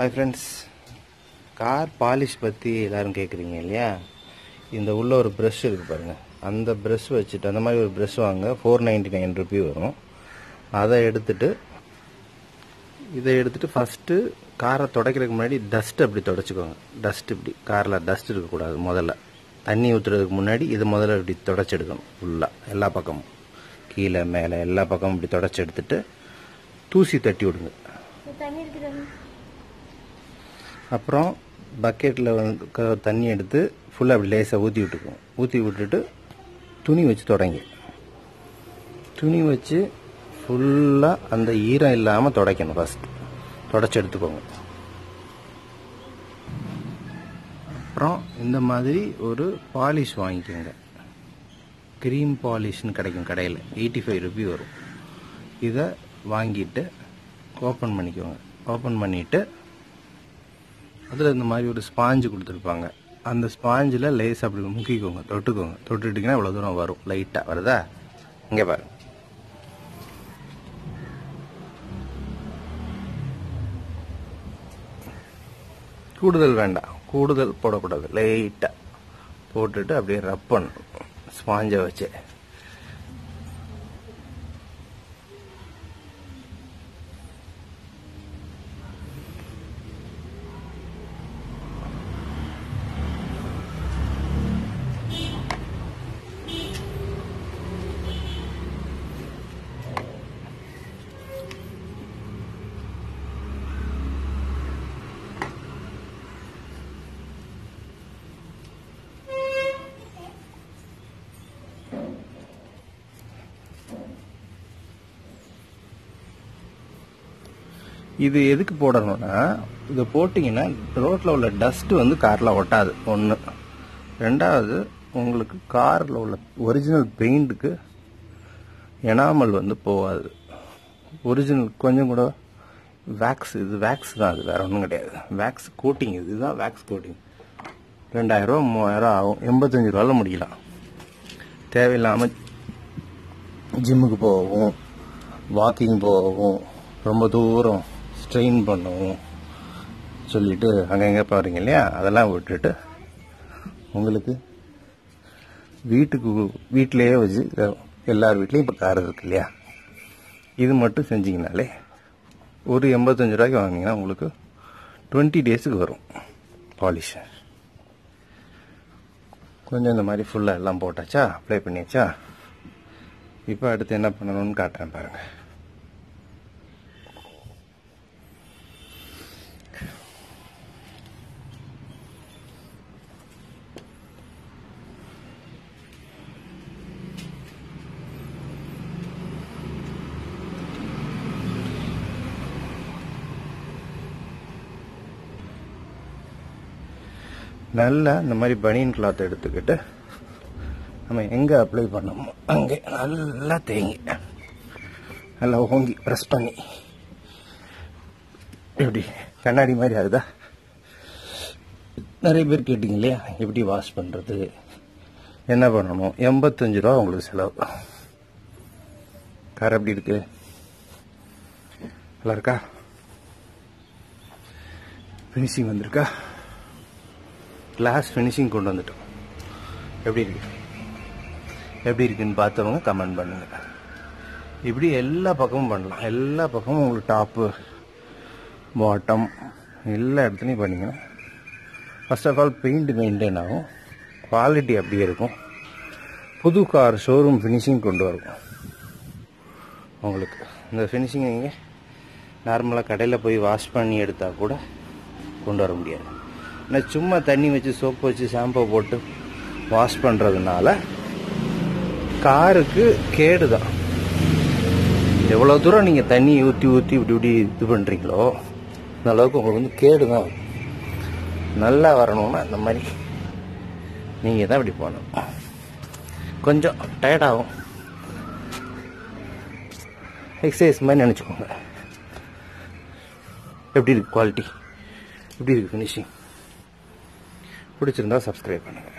Hi friends, car polish பற்றி எல்லோரும் கேட்குறீங்க இல்லையா? இந்த உள்ள ஒரு ப்ரஷ் இருக்குது பாருங்கள். அந்த ப்ரஷ் வச்சுட்டு அந்த மாதிரி ஒரு ப்ரஷ் வாங்க, 499 ரூபி வரும். அதை எடுத்துட்டு ஃபஸ்ட்டு காரை துடைக்கிறதுக்கு முன்னாடி டஸ்ட்டு அப்படி துடைச்சிக்கோங்க. டஸ்ட் இப்படி காரில் டஸ்ட் இருக்கக்கூடாது. முதல்ல தண்ணி ஊற்றுறதுக்கு முன்னாடி இது முதல்ல இப்படி துடைச்சி எடுக்கணும். ஃபுல்லாக எல்லா பக்கமும், கீழே மேலே எல்லா பக்கமும் இப்படி துடைச்சி எடுத்துட்டு தூசி தட்டி விடுங்க. அப்புறம் பக்கெட்டில் வந்து தண்ணி எடுத்து ஃபுல்லாக அப்படி லேசாக ஊற்றி விட்டுக்குவோம். ஊற்றி விட்டுட்டு துணி வச்சு தொடங்கி துணி வச்சு ஃபுல்லாக அந்த ஈரம் இல்லாமல் துடைக்கணும். ஃபஸ்ட்டு துடைச்சி எடுத்துக்கோங்க. அப்புறம் இந்த மாதிரி ஒரு பாலிஷ் வாங்கிக்கோங்க. க்ரீம் பாலிஷ்னு கிடைக்கும் கடையில், 85 ரூபி வரும். இதை வாங்கிட்டு ஓப்பன் பண்ணிக்கோங்க. ஓப்பன் பண்ணிவிட்டு அதில் இந்த மாதிரி ஒரு ஸ்பாஞ்சு கொடுத்துருப்பாங்க. அந்த ஸ்பாஞ்சில் லேஸ் அப்படி முக்கிக்கோங்க, தொட்டுக்கோங்க. தொட்டுட்டிங்கன்னா இவ்வளோ தூரம் வரும். லைட்டாக வருதா? இங்கே பாருங்க. கூடுதல் வேண்டாம், கூடுதல் போடக்கூடாது. லைட்டாக போட்டுட்டு அப்படியே ரப் பண்ணணும் ஸ்பாஞ்சை வச்சு. இது எதுக்கு போடணும்னா, இதை போட்டிங்கன்னா ரோட்டில் உள்ள டஸ்ட்டு வந்து காரில் ஒட்டாது. ஒன்று. ரெண்டாவது, உங்களுக்கு காரில் உள்ள ஒரிஜினல் பெயிண்ட்டுக்கு எனாமல் வந்து போகாது. ஒரிஜினல் கொஞ்சம் கூட வேக்ஸ், இது வேக்ஸ் தான், அது வேறு ஒன்றும் கிடையாது. வேக்ஸ் கோட்டிங், இதுதான் வேக்ஸ் கோட்டிங். 2000 ரூபா 3000 ஆகும். 85 ரூபாயில் முடியலாம். தேவையில்லாமல் ஜிம்முக்கு போகவும் வாக்கிங் போகவும் ரொம்ப தூரம் ஸ்ட்ரெயின் பண்ணவும் சொல்லிட்டு அங்கங்கே போகிறீங்க இல்லையா? அதெல்லாம் விட்டுட்டு உங்களுக்கு வீட்டிலேயே வச்சு, எல்லார் வீட்லேயும் இப்போ கார் இருக்கு இல்லையா? இது மட்டும் செஞ்சிங்கனாலே ஒரு 85 ரூபாய்க்கு வாங்கினீங்கன்னா உங்களுக்கு 20 டேஸுக்கு வரும் பாலிஷ். கொஞ்சம் இந்த மாதிரி ஃபுல்லாக எல்லாம் போட்டாச்சா, அப்ளை பண்ணியாச்சா? இப்போ அடுத்து என்ன பண்ணணும்னு காட்டுறேன் பாருங்கள். நல்லா இந்த மாதிரி பனியன் கிளாத் எடுத்துக்கிட்டு நம்ம எங்கே அப்ளை பண்ணோமோ அங்கே நல்லா தேங்கி நல்லா ஓங்கி ப்ரெஸ் பண்ணி, எப்படி கண்ணாடி மாதிரி ஆகுதா? நிறைய பேர் கேட்டிங்க இல்லையா, எப்படி வாஷ் பண்ணுறது, என்ன பண்ணணும்? 85 ரூபா உங்களுக்கு செலவு. கார் எப்படி இருக்கு? நல்லா இருக்கா? ஃபினிஷிங் வந்திருக்கா? கிளாஸ் ஃபினிஷிங் கொண்டு வந்துட்டோம். எப்படி இருக்குன்னு பார்த்தவங்க கமெண்ட் பண்ணுங்க. இப்படி எல்லா பக்கமும் பண்ணலாம். எல்லா பக்கமும் உங்களுக்கு டாப்பு பாட்டம் எல்லா இடத்துலையும் பண்ணிங்கன்னா first of all paint maintain ஆகும், குவாலிட்டி அப்படியே இருக்கும். புது கார் ஷோரூம் ஃபினிஷிங் கொண்டு வரும் உங்களுக்கு. இந்த ஃபினிஷிங் நீங்கள் நார்மலாக கடையில் போய் வாஷ் பண்ணி எடுத்தால் கூட கொண்டு வர முடியாது. ஆனால் சும்மா தண்ணி வச்சு சோப்பு வச்சு ஷாம்பு போட்டு வாஷ் பண்ணுறதுனால காருக்கு கேடு தான். எவ்வளோ தூரம் நீங்கள் தண்ணி ஊற்றி இப்படி இது பண்ணுறீங்களோ அந்த அளவுக்கு உங்களுக்கு வந்து கேடு தான் வரும். நல்லா வரணும்னா இந்த மாதிரி நீங்கள் தான் இப்படி போகணும். கொஞ்சம் டயர்டாகும், எக்ஸசைஸ் மாதிரி நினச்சிக்கோங்க. எப்படி இருக்குது குவாலிட்டி, எப்படி இருக்குது ஃபினிஷிங்? பிடிச்சிருந்தா சப்ஸ்கிரைப் பண்ணுங்கள்.